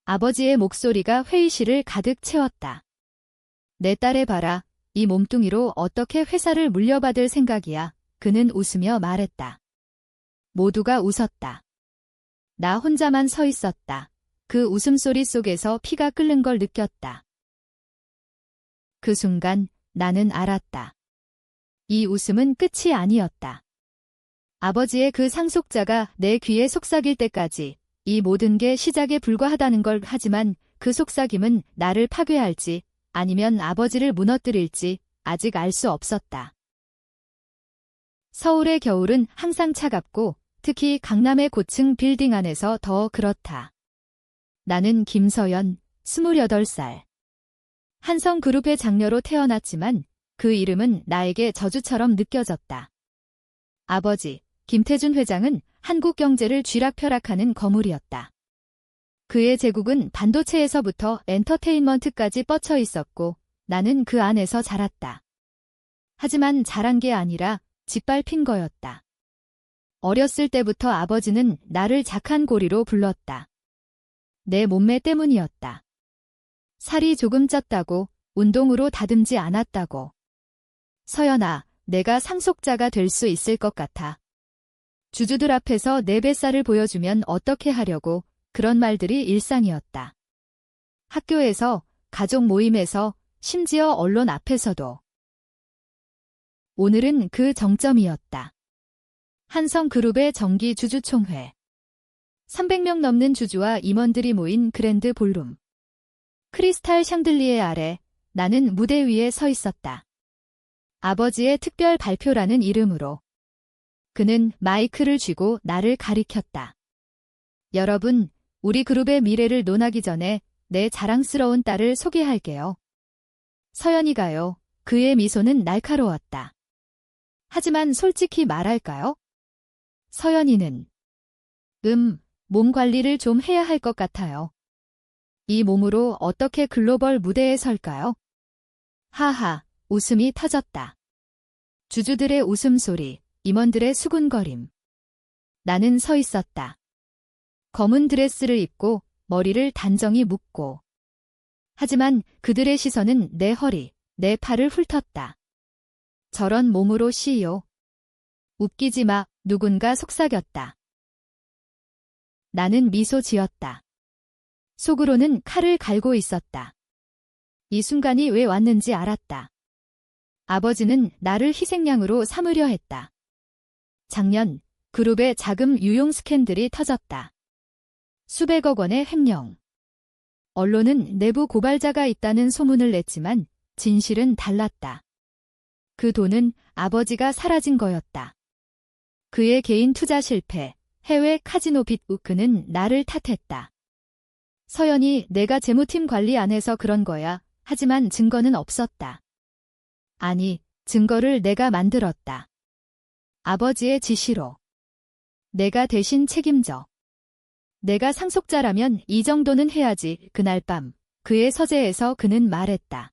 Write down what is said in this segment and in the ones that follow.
아버지의 목소리가 회의실을 가득 채웠다. 내 딸애 봐라. 이 몸뚱이로 어떻게 회사를 물려받을 생각이야. 그는 웃으며 말했다. 모두가 웃었다. 나 혼자만 서 있었다. 그 웃음소리 속에서 피가 끓는 걸 느꼈다. 그 순간 나는 알았다. 이 웃음은 끝이 아니었다. 아버지의 그 상속자가 내 귀에 속삭일 때까지 이 모든 게 시작에 불과하다는 걸. 하지만 그 속삭임은 나를 파괴할지 아니면 아버지를 무너뜨릴지 아직 알 수 없었다. 서울의 겨울은 항상 차갑고 특히 강남의 고층 빌딩 안에서 더 그렇다. 나는 김서연, 28살. 한성그룹의 장녀로 태어났지만 그 이름은 나에게 저주처럼 느껴졌다. 아버지, 김태준 회장은 한국 경제를 쥐락펴락하는 거물이었다. 그의 제국은 반도체에서부터 엔터테인먼트까지 뻗쳐 있었고 나는 그 안에서 자랐다. 하지만 자란 게 아니라 짓밟힌 거였다. 어렸을 때부터 아버지는 나를 작한 고리로 불렀다. 내 몸매 때문이었다. 살이 조금 쪘다고, 운동으로 다듬지 않았다고. 서연아, 내가 상속자가 될 수 있을 것 같아. 주주들 앞에서 내 뱃살을 보여주면 어떻게 하려고. 그런 말들이 일상이었다. 학교에서, 가족 모임에서, 심지어 언론 앞에서도. 오늘은 그 정점이었다. 한성그룹의 정기 주주총회. 300명 넘는 주주와 임원들이 모인 그랜드 볼룸. 크리스탈 샹들리에 아래 나는 무대 위에 서 있었다. 아버지의 특별 발표라는 이름으로. 그는 마이크를 쥐고 나를 가리켰다. 여러분, 우리 그룹의 미래를 논하기 전에 내 자랑스러운 딸을 소개할게요. 서연이가요. 그의 미소는 날카로웠다. 하지만 솔직히 말할까요? 서연이는 몸 관리를 좀 해야 할 것 같아요. 이 몸으로 어떻게 글로벌 무대에 설까요? 하하, 웃음이 터졌다. 주주들의 웃음소리, 임원들의 수군거림. 나는 서 있었다. 검은 드레스를 입고 머리를 단정히 묶고. 하지만 그들의 시선은 내 허리, 내 팔을 훑었다. 저런 몸으로 CEO. 웃기지 마, 누군가 속삭였다. 나는 미소 지었다. 속으로는 칼을 갈고 있었다. 이 순간이 왜 왔는지 알았다. 아버지는 나를 희생양으로 삼으려 했다. 작년, 그룹의 자금 유용 스캔들이 터졌다. 수백억 원의 횡령. 언론은 내부 고발자가 있다는 소문을 냈지만 진실은 달랐다. 그 돈은 아버지가 사라진 거였다. 그의 개인 투자 실패, 해외 카지노 빚. 그는 나를 탓했다. 서연이 내가 재무팀 관리 안 해서 그런 거야. 하지만 증거는 없었다. 아니, 증거를 내가 만들었다. 아버지의 지시로. 내가 대신 책임져. 내가 상속자라면 이 정도는 해야지. 그날 밤, 그의 서재에서 그는 말했다.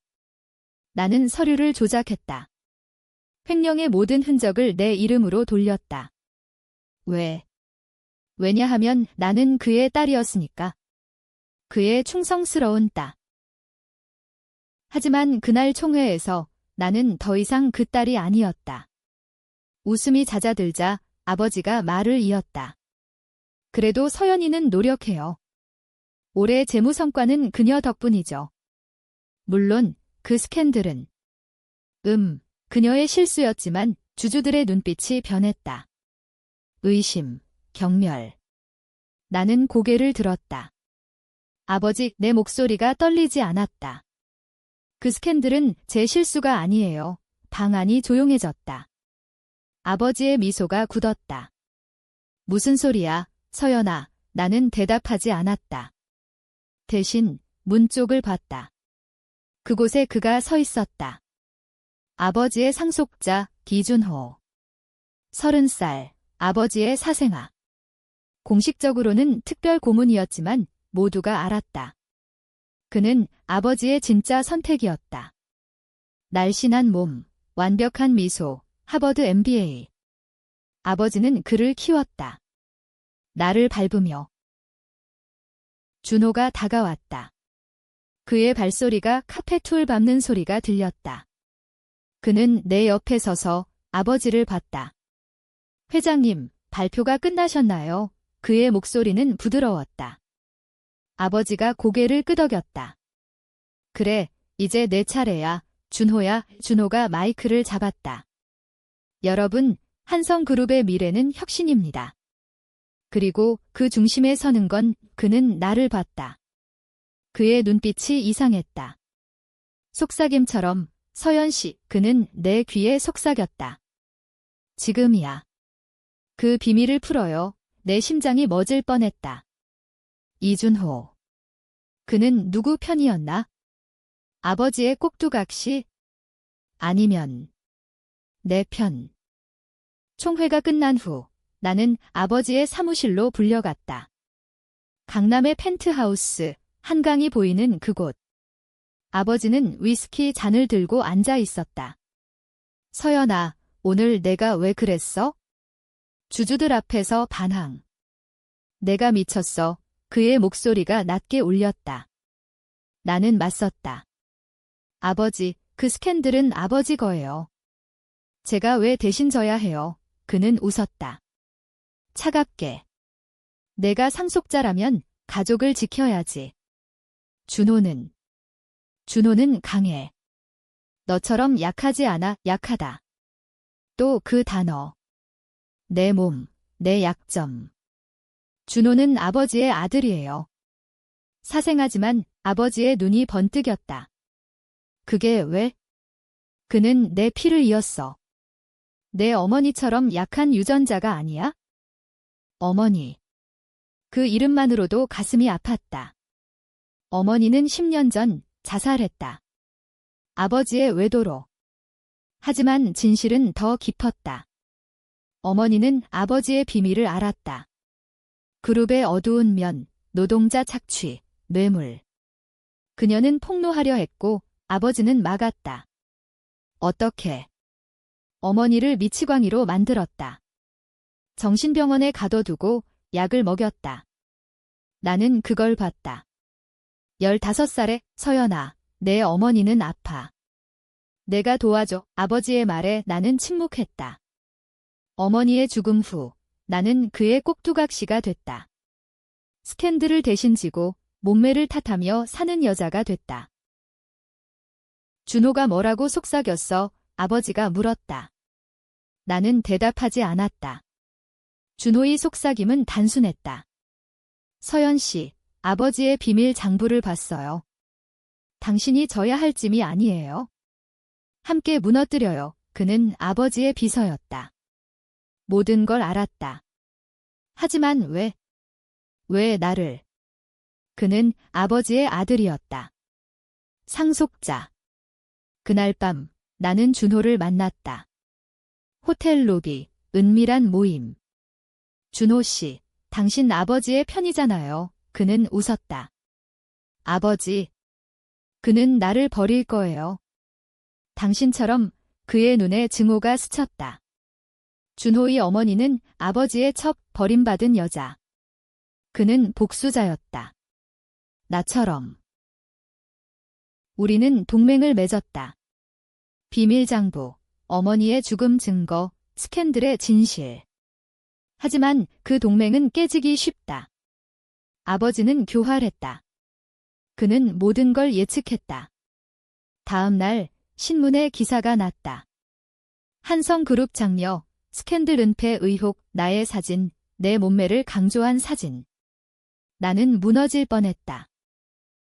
나는 서류를 조작했다. 횡령의 모든 흔적을 내 이름으로 돌렸다. 왜? 왜냐하면 나는 그의 딸이었으니까. 그의 충성스러운 딸. 하지만 그날 총회에서 나는 더 이상 그 딸이 아니었다. 웃음이 잦아들자 아버지가 말을 이었다. 그래도 서연이는 노력해요. 올해 재무 성과는 그녀 덕분이죠. 물론 그 스캔들은 그녀의 실수였지만 주주들의 눈빛이 변했다. 의심, 경멸. 나는 고개를 들었다. 아버지, 내 목소리가 떨리지 않았다. 그 스캔들은 제 실수가 아니에요. 방안이 조용해졌다. 아버지의 미소가 굳었다. 무슨 소리야, 서연아. 나는 대답하지 않았다. 대신 문 쪽을 봤다. 그곳에 그가 서 있었다. 아버지의 상속자, 기준호. 30살, 아버지의 사생아. 공식적으로는 특별 고문이었지만 모두가 알았다. 그는 아버지의 진짜 선택이었다. 날씬한 몸, 완벽한 미소, 하버드 MBA. 아버지는 그를 키웠다. 나를 밟으며. 준호가 다가왔다. 그의 발소리가 카페툴 밟는 소리가 들렸다. 그는 내 옆에 서서 아버지를 봤다. 회장님, 발표가 끝나셨나요? 그의 목소리는 부드러웠다. 아버지가 고개를 끄덕였다. 그래, 이제 내 차례야. 준호야. 준호가 마이크를 잡았다. 여러분, 한성그룹의 미래는 혁신입니다. 그리고 그 중심에 서는 건 그는 나를 봤다. 그의 눈빛이 이상했다. 속삭임처럼 서연 씨, 그는 내 귀에 속삭였다. 지금이야. 그 비밀을 풀어요. 내 심장이 멎을 뻔했다. 이준호. 그는 누구 편이었나? 아버지의 꼭두각시? 아니면 내 편. 총회가 끝난 후 나는 아버지의 사무실로 불려갔다. 강남의 펜트하우스, 한강이 보이는 그곳. 아버지는 위스키 잔을 들고 앉아 있었다. 서연아, 오늘 내가 왜 그랬어? 주주들 앞에서 반항. 내가 미쳤어. 그의 목소리가 낮게 울렸다. 나는 맞섰다. 아버지, 그 스캔들은 아버지 거예요. 제가 왜 대신 져야 해요? 그는 웃었다. 차갑게. 내가 상속자라면 가족을 지켜야지. 준호는 강해. 너처럼 약하지 않아. 약하다. 또 그 단어. 내 몸, 내 약점. 준호는 아버지의 아들이에요. 사생하지만 아버지의 눈이 번뜩였다. 그게 왜? 그는 내 피를 이었어. 내 어머니처럼 약한 유전자가 아니야? 어머니. 그 이름만으로도 가슴이 아팠다. 어머니는 10년 전 자살했다. 아버지의 외도로. 하지만 진실은 더 깊었다. 어머니는 아버지의 비밀을 알았다. 그룹의 어두운 면, 노동자 착취, 뇌물. 그녀는 폭로하려 했고 아버지는 막았다. 어떻게? 어머니를 미치광이로 만들었다. 정신병원에 가둬두고 약을 먹였다. 나는 그걸 봤다. 15살에 서연아, 내 어머니는 아파. 내가 도와줘. 아버지의 말에 나는 침묵했다. 어머니의 죽음 후 나는 그의 꼭두각시가 됐다. 스캔들을 대신 지고 몸매를 탓하며 사는 여자가 됐다. 준호가 뭐라고 속삭였어? 아버지가 물었다. 나는 대답하지 않았다. 준호의 속삭임은 단순했다. 서연 씨, 아버지의 비밀 장부를 봤어요. 당신이 져야 할 짐이 아니에요. 함께 무너뜨려요. 그는 아버지의 비서였다. 모든 걸 알았다. 하지만 왜 나를? 그는 아버지의 아들이었다. 상속자. 그날 밤 나는 준호를 만났다. 호텔 로비, 은밀한 모임. 준호 씨, 당신 아버지의 편이잖아요. 그는 웃었다. 아버지. 그는 나를 버릴 거예요. 당신처럼. 그의 눈에 증오가 스쳤다. 준호의 어머니는 아버지의 첩, 버림받은 여자. 그는 복수자였다. 나처럼. 우리는 동맹을 맺었다. 비밀장부, 어머니의 죽음 증거, 스캔들의 진실. 하지만 그 동맹은 깨지기 쉽다. 아버지는 교활했다. 그는 모든 걸 예측했다. 다음 날 신문에 기사가 났다. 한성그룹 장녀, 스캔들 은폐 의혹, 나의 사진, 내 몸매를 강조한 사진. 나는 무너질 뻔했다.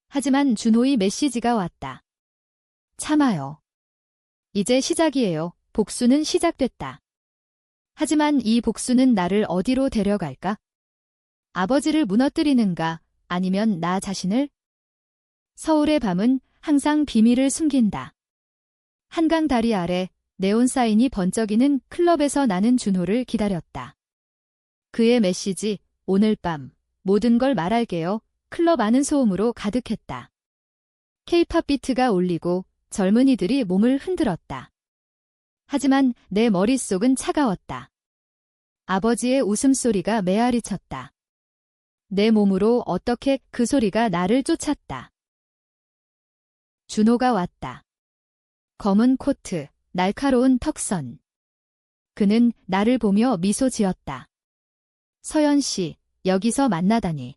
하지만 준호의 메시지가 왔다. 참아요. 이제 시작이에요. 복수는 시작됐다. 하지만 이 복수는 나를 어디로 데려갈까? 아버지를 무너뜨리는가? 아니면 나 자신을? 서울의 밤은 항상 비밀을 숨긴다. 한강 다리 아래 네온 사인이 번쩍이는 클럽에서 나는 준호를 기다렸다. 그의 메시지, 오늘 밤 모든 걸 말할게요. 클럽 안은 소음으로 가득했다. K-팝 비트가 울리고 젊은이들이 몸을 흔들었다. 하지만 내 머릿속은 차가웠다. 아버지의 웃음소리가 메아리쳤다. 내 몸으로 어떻게 그 소리가 나를 쫓았다. 준호가 왔다. 검은 코트, 날카로운 턱선. 그는 나를 보며 미소 지었다. 서연 씨, 여기서 만나다니.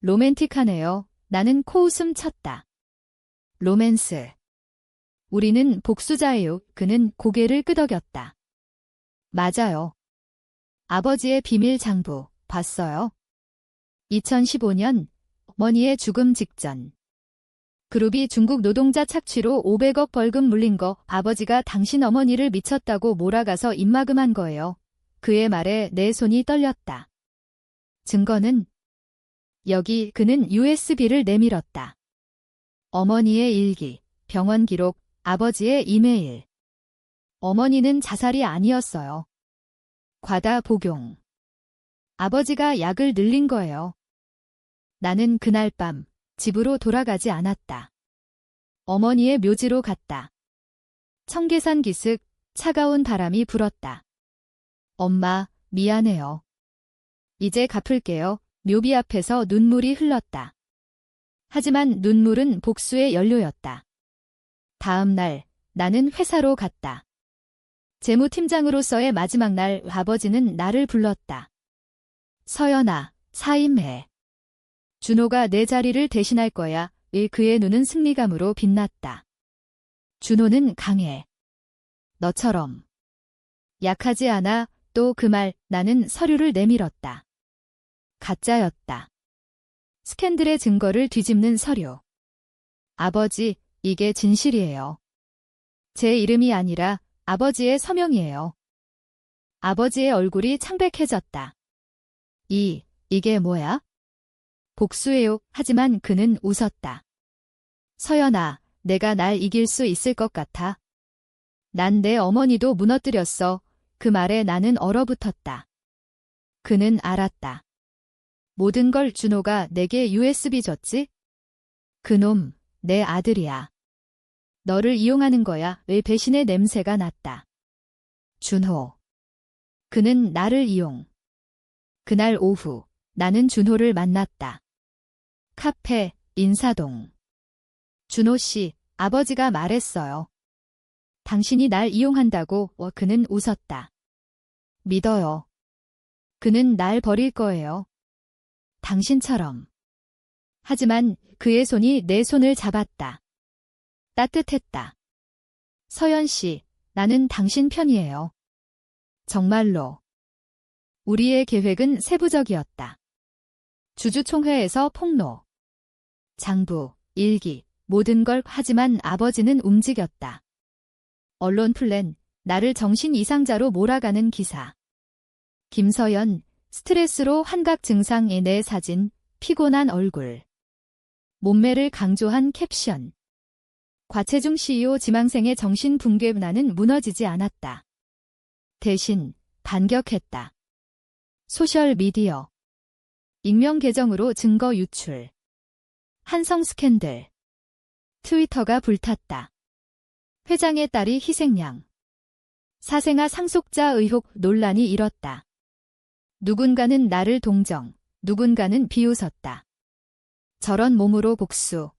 로맨틱하네요. 나는 코웃음 쳤다. 로맨스. 우리는 복수자예요. 그는 고개를 끄덕였다. 맞아요. 아버지의 비밀 장부, 봤어요? 2015년, 어머니의 죽음 직전. 그룹이 중국 노동자 착취로 500억 벌금 물린 거 아버지가 당신 어머니를 미쳤다고 몰아가서 입막음한 거예요. 그의 말에 내 손이 떨렸다. 증거는? 여기. 그는 USB를 내밀었다. 어머니의 일기, 병원 기록, 아버지의 이메일. 어머니는 자살이 아니었어요. 과다 복용. 아버지가 약을 늘린 거예요. 나는 그날 밤 집으로 돌아가지 않았다. 어머니의 묘지로 갔다. 청계산 기슭, 차가운 바람이 불었다. 엄마, 미안해요. 이제 갚을게요. 묘비 앞에서 눈물이 흘렀다. 하지만 눈물은 복수의 연료였다. 다음 날, 나는 회사로 갔다. 재무팀장으로서의 마지막 날 아버지는 나를 불렀다. 서연아, 사임해. 준호가 내 자리를 대신할 거야. 그의 눈은 승리감으로 빛났다. 준호는 강해. 너처럼. 약하지 않아. 또 그 말, 나는 서류를 내밀었다. 가짜였다. 스캔들의 증거를 뒤집는 서류. 아버지, 이게 진실이에요. 제 이름이 아니라 아버지의 서명이에요. 아버지의 얼굴이 창백해졌다. 이게 뭐야? 복수예요. 하지만 그는 웃었다. 서연아, 내가 날 이길 수 있을 것 같아. 난 내 어머니도 무너뜨렸어. 그 말에 나는 얼어붙었다. 그는 알았다. 모든 걸 준호가 내게 USB 줬지? 그놈, 내 아들이야. 너를 이용하는 거야. 왜 배신의 냄새가 났다. 준호. 그는 나를 이용. 그날 오후, 나는 준호를 만났다. 카페, 인사동. 준호 씨, 아버지가 말했어요. 당신이 날 이용한다고. 그는 웃었다. 믿어요. 그는 날 버릴 거예요. 당신처럼. 하지만 그의 손이 내 손을 잡았다. 따뜻했다. 서연 씨, 나는 당신 편이에요. 정말로. 우리의 계획은 세부적이었다. 주주총회에서 폭로. 장부, 일기, 모든 걸. 하지만 아버지는 움직였다. 언론 플랜, 나를 정신 이상자로 몰아가는 기사. 김서연, 스트레스로 환각 증상의 내 사진, 피곤한 얼굴. 몸매를 강조한 캡션. 과체중 CEO 지망생의 정신 붕괴. 나는 무너지지 않았다. 대신 반격했다. 소셜미디어. 익명 계정으로 증거 유출. 한성 스캔들. 트위터가 불탔다. 회장의 딸이 희생양. 사생아 상속자 의혹. 논란이 일었다. 누군가는 나를 동정, 누군가는 비웃었다. 저런 몸으로 복수.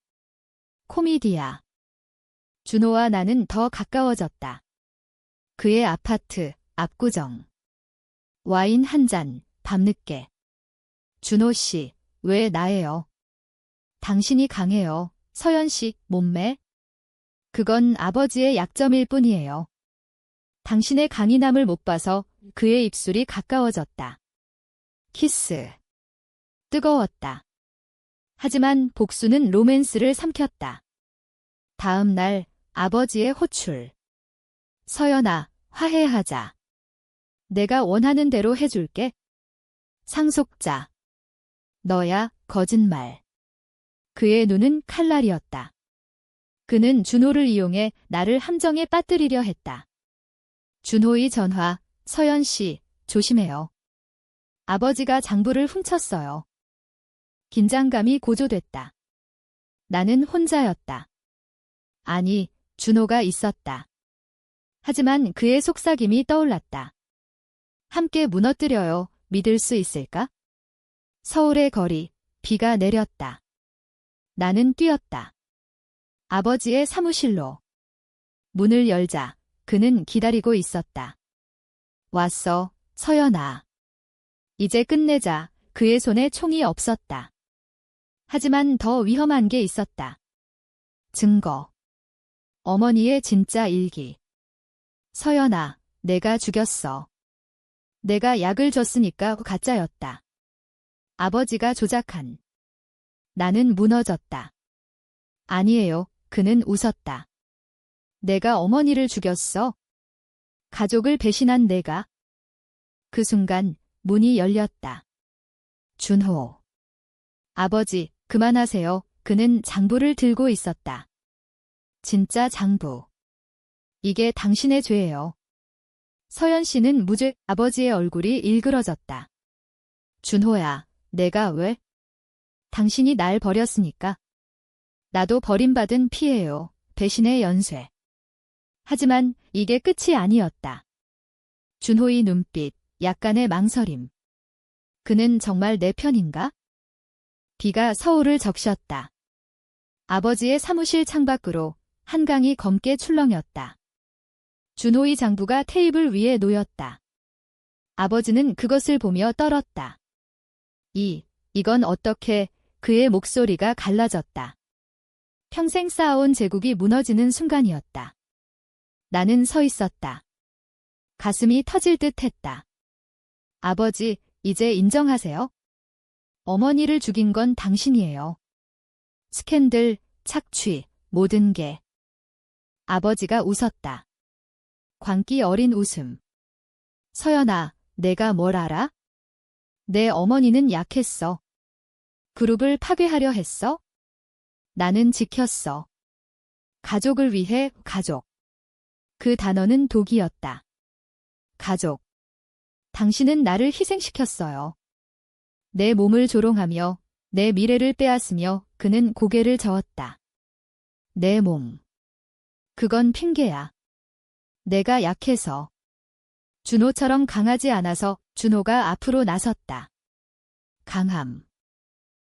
코미디야. 준호와 나는 더 가까워졌다. 그의 아파트, 압구정. 와인 한 잔, 밤늦게. 준호 씨, 왜 나예요? 당신이 강해요. 서연 씨, 몸매? 그건 아버지의 약점일 뿐이에요. 당신의 강인함을 못 봐서. 그의 입술이 가까워졌다. 키스. 뜨거웠다. 하지만 복수는 로맨스를 삼켰다. 다음 날 아버지의 호출. 서연아, 화해하자. 내가 원하는 대로 해줄게. 상속자. 너야, 거짓말. 그의 눈은 칼날이었다. 그는 준호를 이용해 나를 함정에 빠뜨리려 했다. 준호의 전화. 서연 씨, 조심해요. 아버지가 장부를 훔쳤어요. 긴장감이 고조됐다. 나는 혼자였다. 아니, 준호가 있었다. 하지만 그의 속삭임이 떠올랐다. 함께 무너뜨려요. 믿을 수 있을까? 서울의 거리, 비가 내렸다. 나는 뛰었다. 아버지의 사무실로. 문을 열자 그는 기다리고 있었다. 왔어, 서연아. 이제 끝내자. 그의 손에 총이 없었다. 하지만 더 위험한 게 있었다. 증거. 어머니의 진짜 일기. 서연아, 내가 죽였어. 내가 약을 줬으니까 가짜였다. 아버지가 조작한. 나는 무너졌다. 아니에요. 그는 웃었다. 내가 어머니를 죽였어? 가족을 배신한 내가? 그 순간 문이 열렸다. 준호. 아버지, 그만하세요. 그는 장부를 들고 있었다. 진짜 장부. 이게 당신의 죄예요. 서연 씨는 무죄. 아버지의 얼굴이 일그러졌다. 준호야, 내가 왜? 당신이 날 버렸으니까. 나도 버림받은 피해요. 배신의 연쇄. 하지만 이게 끝이 아니었다. 준호의 눈빛, 약간의 망설임. 그는 정말 내 편인가? 비가 서울을 적셨다. 아버지의 사무실 창밖으로 한강이 검게 출렁였다. 준호의 장부가 테이블 위에 놓였다. 아버지는 그것을 보며 떨었다. 이건 어떻게? 그의 목소리가 갈라졌다. 평생 쌓아온 제국이 무너지는 순간이었다. 나는 서 있었다. 가슴이 터질 듯 했다. 아버지, 이제 인정하세요? 어머니를 죽인 건 당신이에요. 스캔들, 착취, 모든 게. 아버지가 웃었다. 광기 어린 웃음. 서연아, 내가 뭘 알아? 내 어머니는 약했어. 그룹을 파괴하려 했어? 나는 지켰어. 가족을 위해 가족. 그 단어는 독이었다. 가족. 당신은 나를 희생시켰어요. 내 몸을 조롱하며 내 미래를 빼앗으며 그는 고개를 저었다. 내 몸. 그건 핑계야. 내가 약해서. 준호처럼 강하지 않아서. 준호가 앞으로 나섰다. 강함.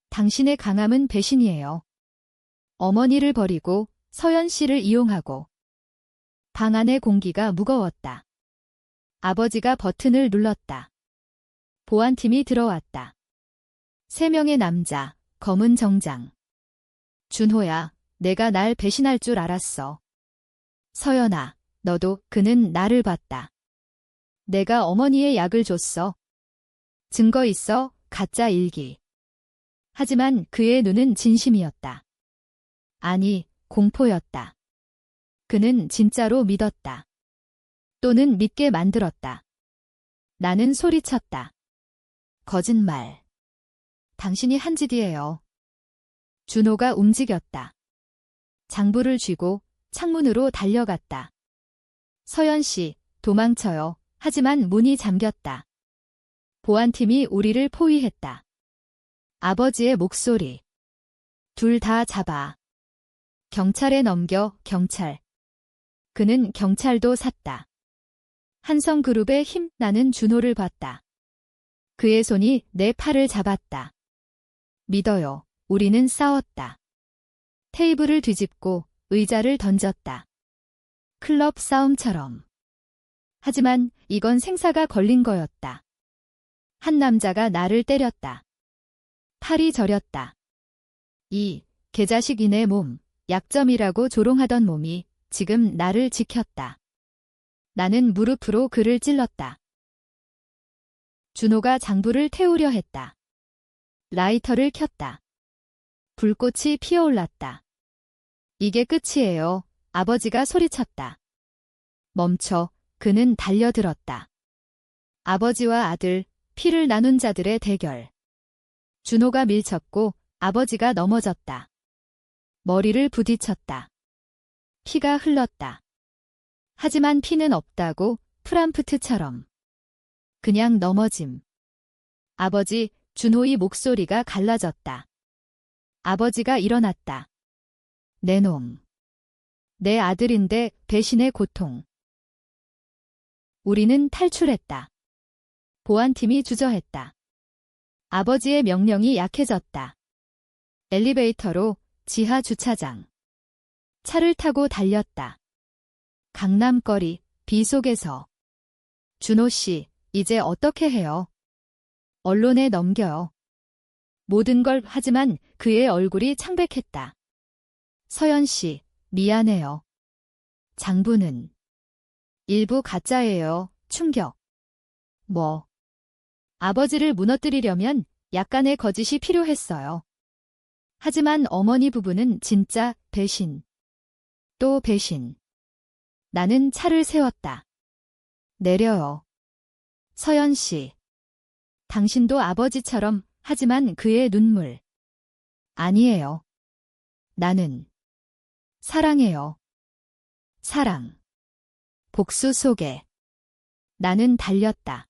당신의 강함은 배신이에요. 어머니를 버리고 서연 씨를 이용하고. 방 안의 공기가 무거웠다. 아버지가 버튼을 눌렀다. 보안팀이 들어왔다. 3명의 남자, 검은 정장. 준호야, 내가 날 배신할 줄 알았어. 서연아, 너도. 그는 나를 봤다. 내가 어머니의 약을 줬어. 증거 있어, 가짜 일기. 하지만 그의 눈은 진심이었다. 아니, 공포였다. 그는 진짜로 믿었다. 또는 믿게 만들었다. 나는 소리쳤다. 거짓말. 당신이 한 짓이에요. 준호가 움직였다. 장부를 쥐고 창문으로 달려갔다. 서연 씨, 도망쳐요. 하지만 문이 잠겼다. 보안팀이 우리를 포위했다. 아버지의 목소리. 둘 다 잡아. 경찰에 넘겨. 경찰. 그는 경찰도 샀다. 한성그룹의 힘. 나는 준호를 봤다. 그의 손이 내 팔을 잡았다. 믿어요. 우리는 싸웠다. 테이블을 뒤집고 의자를 던졌다. 클럽 싸움처럼. 하지만 이건 생사가 걸린 거였다. 한 남자가 나를 때렸다. 팔이 저렸다. 이 개자식이네 몸, 약점이라고 조롱하던 몸이 지금 나를 지켰다. 나는 무릎으로 그를 찔렀다. 준호가 장부를 태우려 했다. 라이터를 켰다. 불꽃이 피어올랐다. 이게 끝이에요. 아버지가 소리쳤다. 멈춰. 그는 달려들었다. 아버지와 아들, 피를 나눈 자들의 대결. 준호가 밀쳤고 아버지가 넘어졌다. 머리를 부딪혔다. 피가 흘렀다. 하지만 피는 없다고. 프람프트처럼. 그냥 넘어짐. 아버지, 준호의 목소리가 갈라졌다. 아버지가 일어났다. 내 놈. 내 아들인데 배신의 고통. 우리는 탈출했다. 보안팀이 주저했다. 아버지의 명령이 약해졌다. 엘리베이터로 지하 주차장. 차를 타고 달렸다. 강남거리, 비 속에서. 준호 씨, 이제 어떻게 해요? 언론에 넘겨요. 모든 걸 하지만 그의 얼굴이 창백했다. 서연 씨, 미안해요. 장부는 일부 가짜예요. 충격. 뭐? 아버지를 무너뜨리려면 약간의 거짓이 필요했어요. 하지만 어머니 부부는 진짜 배신. 또 배신. 나는 차를 세웠다. 내려요. 서연 씨. 당신도 아버지처럼 하지만 그의 눈물. 아니에요. 나는 사랑해요. 사랑. 복수 속에 나는 달렸다.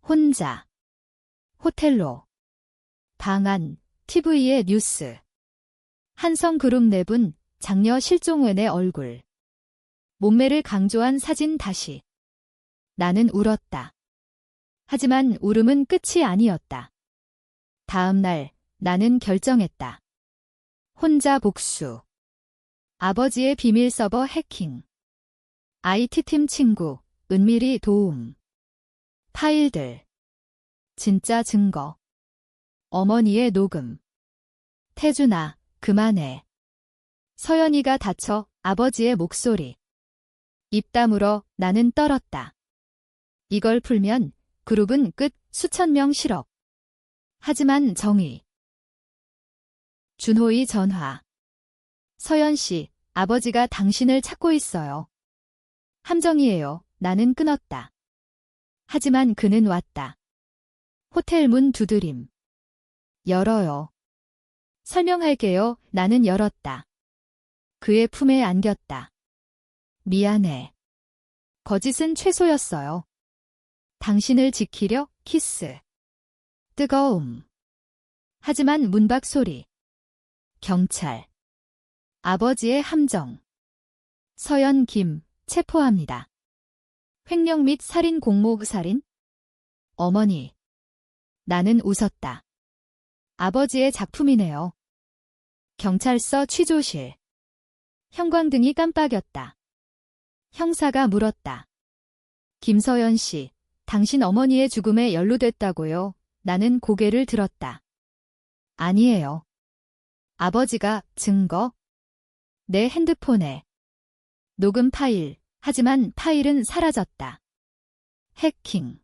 혼자. 호텔로. 방 안, TV의 뉴스. 한성그룹 내분, 장녀 실종원의 얼굴. 몸매를 강조한 사진 다시. 나는 울었다. 하지만 울음은 끝이 아니었다. 다음 날 나는 결정했다. 혼자 복수. 아버지의 비밀 서버 해킹. IT팀 친구, 은밀히 도움. 파일들. 진짜 증거. 어머니의 녹음. 태준아, 그만해. 서연이가 다쳐 아버지의 목소리. 입 다물어 나는 떨었다. 이걸 풀면 그룹은 끝 수천 명 실업. 하지만 정의. 준호의 전화. 서연 씨, 아버지가 당신을 찾고 있어요. 함정이에요. 나는 끊었다. 하지만 그는 왔다. 호텔 문 두드림. 열어요. 설명할게요. 나는 열었다. 그의 품에 안겼다. 미안해. 거짓은 최소였어요. 당신을 지키려 키스. 뜨거움. 하지만 문밖 소리. 경찰. 아버지의 함정. 서연 김 체포합니다. 횡령 및 살인 공모 살인? 어머니. 나는 웃었다. 아버지의 작품이네요. 경찰서 취조실. 형광등이 깜빡였다. 형사가 물었다. 김서연 씨, 당신 어머니의 죽음에 연루됐다고요? 나는 고개를 들었다. 아니에요. 아버지가 증거? 내 핸드폰에. 녹음 파일, 하지만 파일은 사라졌다. 해킹.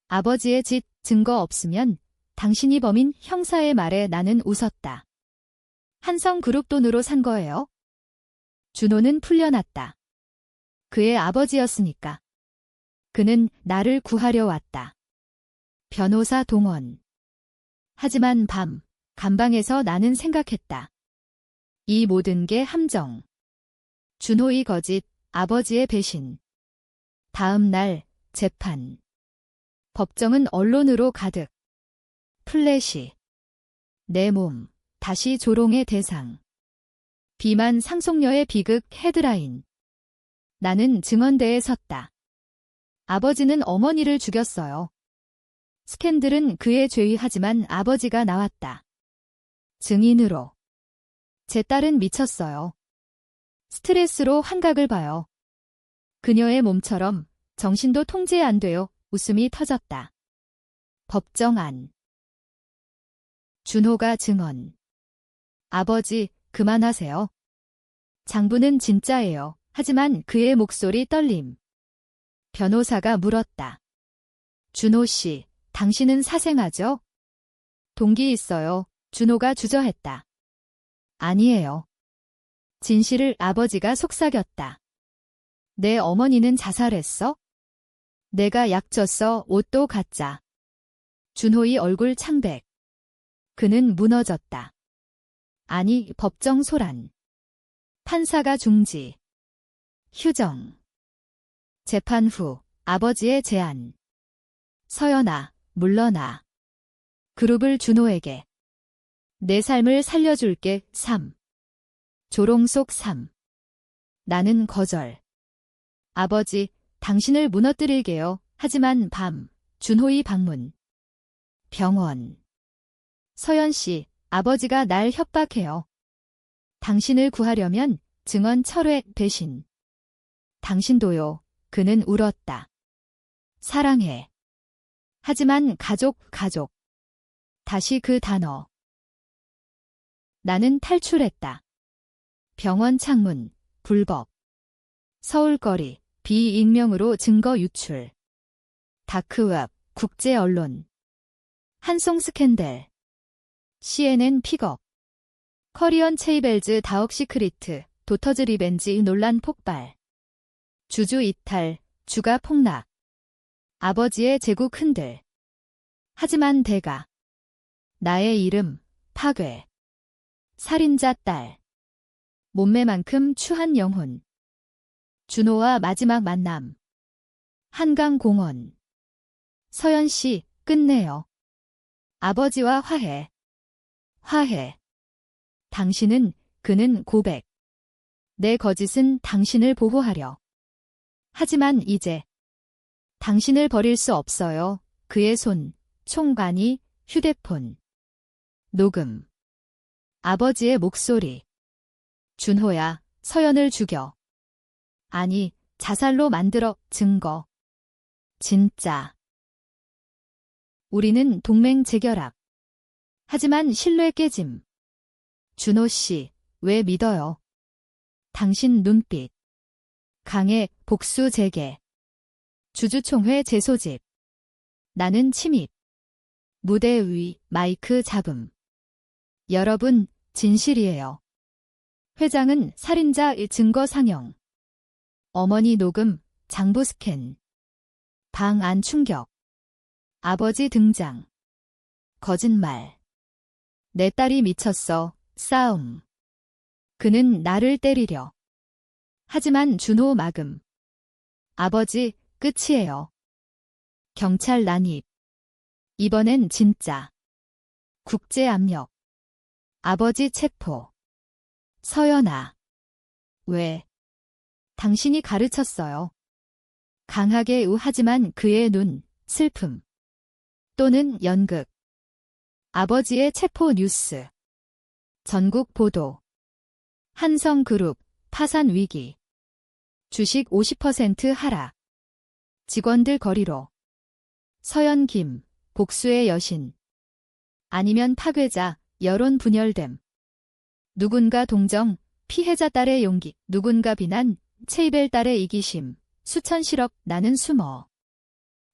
아버지의 짓, 증거 없으면 당신이 범인 형사의 말에 나는 웃었다. 한성그룹 돈으로 산 거예요? 준호는 풀려났다. 그의 아버지였으니까. 그는 나를 구하려 왔다. 변호사 동원. 하지만 밤, 감방에서 나는 생각했다. 이 모든 게 함정. 준호의 거짓, 아버지의 배신. 다음 날, 재판. 법정은 언론으로 가득. 플래시. 내 몸, 다시 조롱의 대상. 비만 상속녀의 비극 헤드라인. 나는 증언대에 섰다. 아버지는 어머니를 죽였어요. 스캔들은 그의 죄위하지만 아버지가 나왔다. 증인으로. 제 딸은 미쳤어요. 스트레스로 환각을 봐요. 그녀의 몸처럼 정신도 통제 안 돼요. 웃음이 터졌다. 법정 안. 준호가 증언. 아버지, 그만하세요. 장부는 진짜예요. 하지만 그의 목소리 떨림. 변호사가 물었다. 준호 씨, 당신은 사생하죠? 동기 있어요. 준호가 주저했다. 아니에요. 진실을 아버지가 속삭였다. 내 어머니는 자살했어? 내가 약 줬어. 옷도 가짜. 준호의 얼굴 창백. 그는 무너졌다. 아니, 법정 소란. 판사가 중지. 휴정. 재판 후 아버지의 제안. 서연아, 물러나. 그룹을 준호에게. 내 삶을 살려줄게. 3. 조롱 속 3. 나는 거절. 아버지, 당신을 무너뜨릴게요. 하지만 밤, 준호의 방문. 병원. 서연 씨, 아버지가 날 협박해요. 당신을 구하려면 증언 철회 배신. 당신도요. 그는 울었다. 사랑해. 하지만 가족. 다시 그 단어. 나는 탈출했다. 병원 창문, 불법. 서울거리, 비익명으로 증거 유출. 다크웹, 국제 언론. 한송 스캔들. CNN 픽업. 커리언 체이벨즈 다억 시크리트, 도터즈 리벤지 논란 폭발. 주주 이탈, 주가 폭락. 아버지의 제국 흔들. 하지만 대가. 나의 이름, 파괴. 살인자 딸. 몸매만큼 추한 영혼. 준호와 마지막 만남. 한강공원. 서연 씨, 끝내요. 아버지와 화해. 당신은, 그는 고백. 내 거짓은 당신을 보호하려. 하지만 이제 당신을 버릴 수 없어요. 그의 손, 총관이, 휴대폰. 녹음. 아버지의 목소리. 준호야, 서연을 죽여. 아니, 자살로 만들어. 증거. 진짜. 우리는 동맹 재결합. 하지만 신뢰 깨짐. 준호 씨, 왜 믿어요? 당신 눈빛. 강해, 복수 재개. 주주총회 재소집. 나는 침입. 무대 위, 마이크 잡음. 여러분, 진실이에요. 회장은 살인자 증거 상영. 어머니 녹음, 장부 스캔. 방 안 충격. 아버지 등장. 거짓말. 내 딸이 미쳤어. 싸움. 그는 나를 때리려. 하지만 준호 막음. 아버지, 끝이에요. 경찰 난입. 이번엔 진짜. 국제 압력. 아버지 체포. 서연아. 왜? 당신이 가르쳤어요. 강하게 하지만 그의 눈, 슬픔. 또는 연극. 아버지의 체포 뉴스. 전국 보도. 한성그룹, 파산 위기. 주식 50% 하락. 직원들 거리로. 서연 김, 복수의 여신. 아니면 파괴자, 여론 분열됨. 누군가 동정, 피해자 딸의 용기. 누군가 비난, 체이벨 딸의 이기심. 수천실억, 나는 숨어.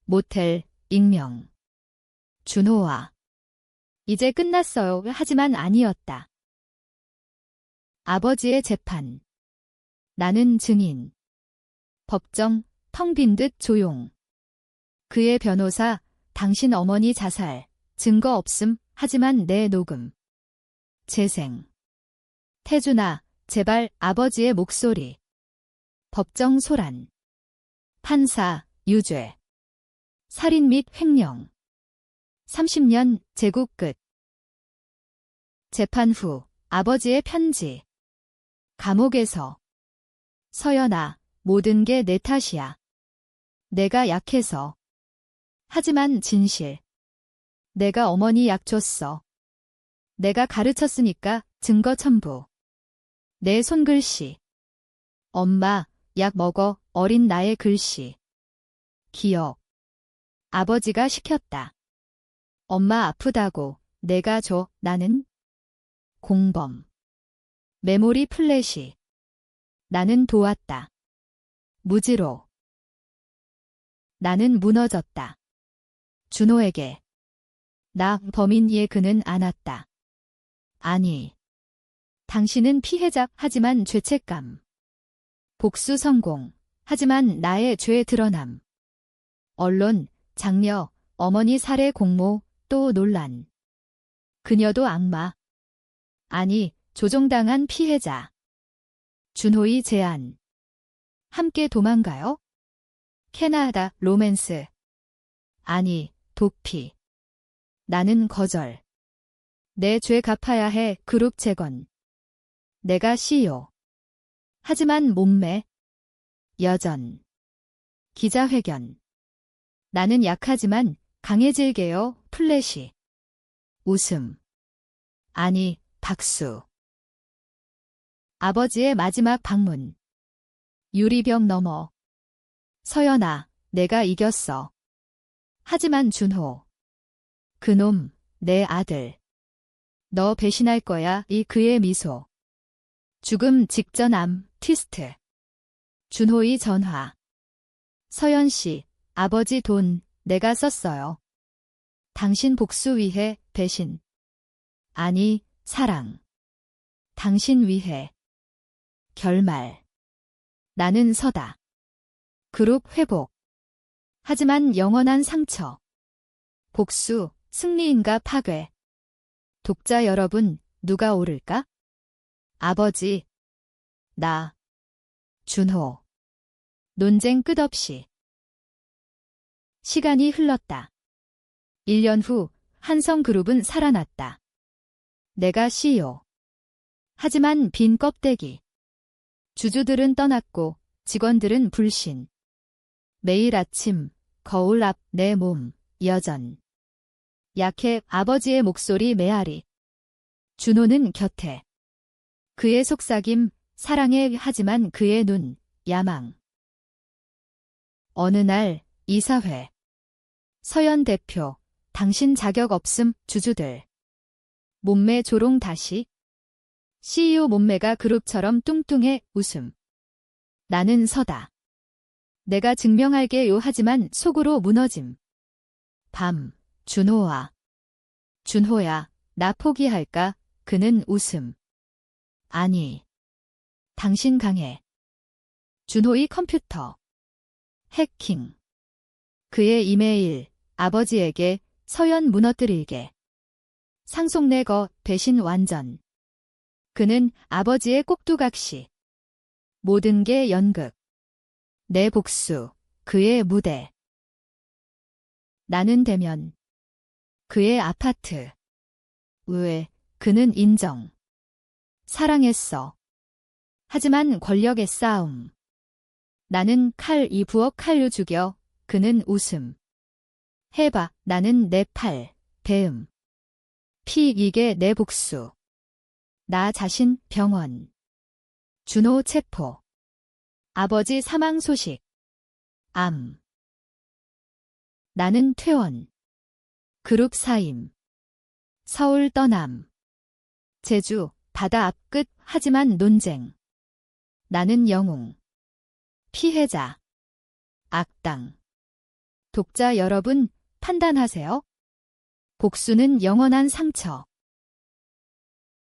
모텔, 익명. 준호와. 이제 끝났어요. 하지만 아니었다. 아버지의 재판. 나는 증인. 법정, 텅 빈 듯 조용. 그의 변호사, 당신 어머니 자살. 증거 없음, 하지만 내 녹음. 재생. 태준아, 제발. 아버지의 목소리. 법정 소란. 판사, 유죄. 살인 및 횡령. 30년, 제국 끝. 재판 후, 아버지의 편지. 감옥에서. 서연아, 모든 게 내 탓이야. 내가 약해서. 하지만 진실. 내가 어머니 약 줬어. 내가 가르쳤으니까. 증거 첨부. 내 손글씨. 엄마, 약 먹어. 어린 나의 글씨. 기억. 아버지가 시켰다. 엄마 아프다고. 내가 줘. 나는 공범. 메모리 플래시. 나는 도왔다. 무지로. 나는 무너졌다. 준호에게. 나 범인이에 그는 안았다. 아니. 당신은 피해자. 하지만 죄책감. 복수 성공. 하지만 나의 죄 드러남. 언론, 장녀, 어머니 살해 공모, 또 논란. 그녀도 악마. 아니, 조종당한 피해자. 준호의 제안. 함께 도망가요? 캐나다, 로맨스. 아니, 도피. 나는 거절. 내 죄 갚아야 해. 그룹 재건. 내가 CEO. 하지만 몸매. 여전. 기자회견. 나는 약하지만 강해질게요. 플래시. 웃음. 아니, 박수. 아버지의 마지막 방문. 유리병 너머. 서연아, 내가 이겼어. 하지만 준호. 그놈, 내 아들. 너 배신할 거야. 이 그의 미소. 죽음 직전 트위스트. 준호의 전화. 서연 씨, 아버지 돈 내가 썼어요. 당신 복수 위해 배신. 아니, 사랑. 당신 위해. 결말. 나는 서다. 그룹 회복. 하지만 영원한 상처. 복수, 승리인가 파괴. 독자 여러분, 누가 오를까? 아버지. 나. 준호. 논쟁 끝없이. 시간이 흘렀다. 1년 후 한성그룹은 살아났다. 내가 CEO. 하지만 빈 껍데기. 주주들은 떠났고 직원들은 불신. 매일 아침 거울 앞 내 몸 여전. 약해 아버지의 목소리 메아리. 준호는 곁에. 그의 속삭임 사랑해 하지만 그의 눈 야망. 어느 날 이사회. 서연 대표. 당신 자격 없음 주주들. 몸매 조롱 다시. CEO 몸매가 그룹처럼 뚱뚱해 웃음. 나는 서다. 내가 증명할게요 하지만 속으로 무너짐. 밤. 준호아. 준호야, 나 포기할까? 그는 웃음. 아니. 당신 강해. 준호의 컴퓨터. 해킹. 그의 이메일. 아버지에게 서연 무너뜨리게. 상속내거 배신 완전. 그는 아버지의 꼭두각시. 모든 게 연극. 내 복수. 그의 무대. 나는 대면. 그의 아파트. 왜, 그는 인정. 사랑했어. 하지만 권력의 싸움. 나는 칼 이 부엌 칼로 죽여. 그는 웃음. 해봐, 나는 내 팔, 배음. 피 이게 내 복수. 나 자신 병원. 준호 체포. 아버지 사망 소식. 암. 나는 퇴원. 그룹 사임. 서울 떠남. 제주, 바다 앞끝 하지만 논쟁. 나는 영웅. 피해자. 악당. 독자 여러분, 판단하세요. 복수는 영원한 상처.